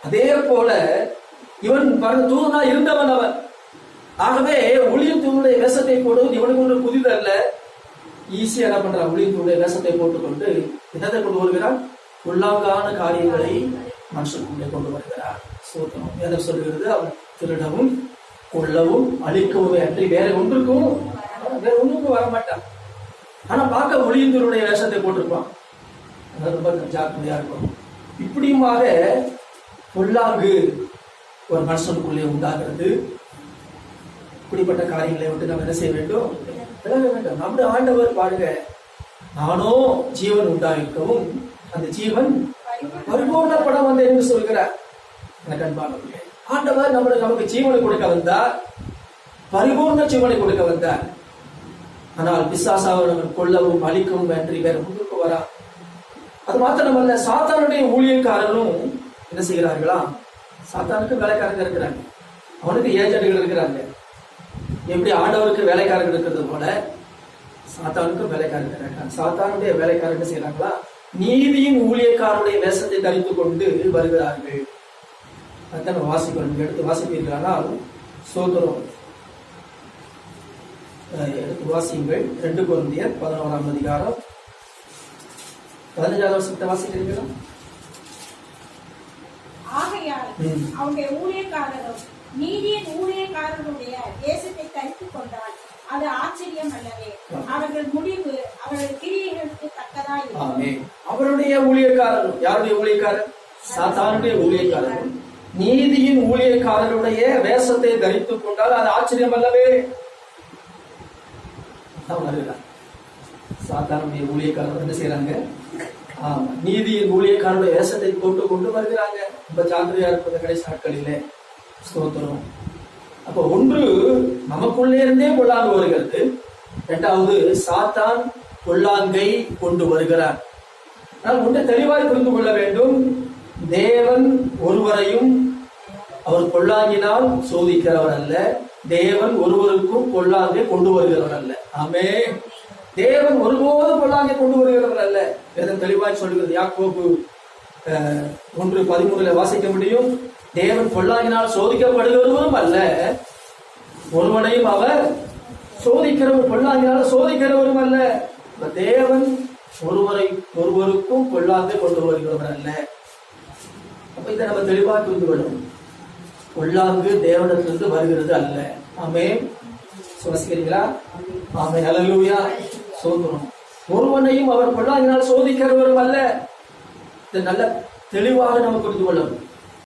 அதே போல இவன் தூதனா இருந்தவன் அவன். ஆகவே ஊழியம் தூதனுடைய வேஷத்தை போடுவது இவனுக்கு ஒன்று புதிதல்ல. ஈஸியா என்ன பண்றான்? ஊழியம் தூதனுடைய வேஷத்தை போட்டுக்கொண்டு என்னத்தை கொண்டு வருகிறான்? உள்ளாங்கான காரியங்களை மனுஷனுக்குள்ளே கொண்டு வருகிறார். சோதனம் எதை சொல்லுகிறது? அவன் திருடவும் கொல்லவும் அழிக்கவும் அன்றி வேற ஒன்றுக்கும் வரமாட்டான். ஆனா பார்க்க ஒளியந்தருடைய வேஷத்தை போட்டிருப்பான். ரொம்ப ஜாக்கிரதையா இருக்கும். இப்படியுமாக பொல்லாங்கு ஒரு மனுஷனுக்குள்ளே உண்டாகிறது. இப்படிப்பட்ட காரியங்களை விட்டு நம்ம என்ன செய்ய வேண்டும்? விலக வேண்டும். நம்முடைய ஆண்டவர் பாருங்க, நானோ ஜீவன் உண்டாயிருக்கவும் அந்த ஜீவன் பரிபூர்ணப்பட வந்தேன் என்று சொல்கிறார். எனக்கு அன்பானவர்களே, ஆண்டவர் நமக்கு ஜீவனை கொடுக்க வந்தார், பரிபூர்ண ஜீவனை கொடுக்க வந்தார். ஆனால் பிசாசானவன் கொல்லவும் அழிக்கவும் என்று வேற முன்னுக்கு வரா. அது மாத்திரமல்ல, சாத்தானுடைய ஊழியக்காரரும் என்ன செய்கிறார்களா? சாத்தானுக்கு வேலைக்காரங்க இருக்கிறாங்க, அவனுக்கு ஏஜென்ட்கள் இருக்கிறாங்க. எப்படி ஆண்டவருக்கு வேலைக்காரர்கள் இருக்கிறது போல சாத்தானுக்கும் வேலைக்காரங்க இருக்கிறாங்க. சாத்தானுடைய வேலைக்காரங்க செய்யறாங்களா? நீதியின் ஊழியக்காரருடைய வேஷத்தை தரித்துக் கொண்டு வருகிறார்கள். அதான் வாசிக்கிறோம். எடுத்து வாசிப்பீர்களானால் சோதரம் எடுத்து வாசியுங்கள். 2 கொரிந்தியர் 11ஆம் அதிகாரம் 15வது வசனத்தை வாசிக்கிறீங்களா? ஆகையால் அவருடைய ஊழியக்காரரும் நீதியின் ஊழியக்காரருடைய தேசத்தை தரித்துக் கொண்டால் அது ஆச்சரியம் அல்லவே. அவர்கள் முடிவு அவர்கள் கிரியைகளுக்கு தக்கதாய். அவருடைய ஊழியக்காரரும், யாருடைய ஊழியக்காரர்? சாத்தானுடைய ஊழியக்காரரும் நீதியின் ஊழியக்காரருடைய வேஷத்தை தரித்துக் கொண்டால் அது ஆச்சரியம் அல்லவே. சாத்தானுடைய ஊழியக்காரர் என்ன செய்யறாங்க? நீதியின் ஊழியக்காரருடைய வேஷத்தை போட்டு கொண்டு வருகிறாங்க. ரொம்ப ஜாக்கிரதையா இருப்பது கடைசி நாட்களிலே. ஸ்தோத்திரம். அப்ப ஒன்று நமக்குள்ளே இருந்தே பொல்லாங்கு வருகிறது. இரண்டாவது சாத்தான் பொல்லாங்கை கொண்டு வருகிறார். ஆனால் ஒன்றை தெளிவாய் புரிந்து கொள்ள வேண்டும். தேவன் ஒருவரையும் அவர் பொல்லாங்கினால் சோதிக்கிறவர் அல்ல. தேவன் ஒருவருக்கும் பொல்லாங்கை கொண்டு வருகிறவர் அல்ல. ஆமே. தேவன் ஒருபோதும் பொல்லாங்கை கொண்டு வருகிறவர் அல்ல. வேதம் தெளிவாய் சொல்கிறது. யாக்கோபு 1:13 வாசிக்க முடியும். தேவன் பொல்லாங்கினால் சோதிக்கப்படுகிறவரும் அல்ல, ஒருவனையும் அவர் சோதிக்கிறவர் பொல்லாங்கினால் சோதிக்கிறவரும் அல்ல. தேவன் ஒருவருக்கும் பொல்லாங்கை கொண்டு வருகிறவர் அல்ல. அப்ப இதை நம்ம தெளிவாக புரிந்து கொள்ளும். பொல்லாங்கு தேவனிடத்திலிருந்து வருகிறது அல்ல. ஆமென். சுவாசிக்கிறீங்களா? ஆமென். ஹல்லேலூயா. சோதனம். ஒருவனையும் அவர் பொல்லாங்கினால் சோதிக்கிறவரும் அல்ல. இதை நல்ல தெளிவாக நம்ம புரிந்து கொள்ளும்.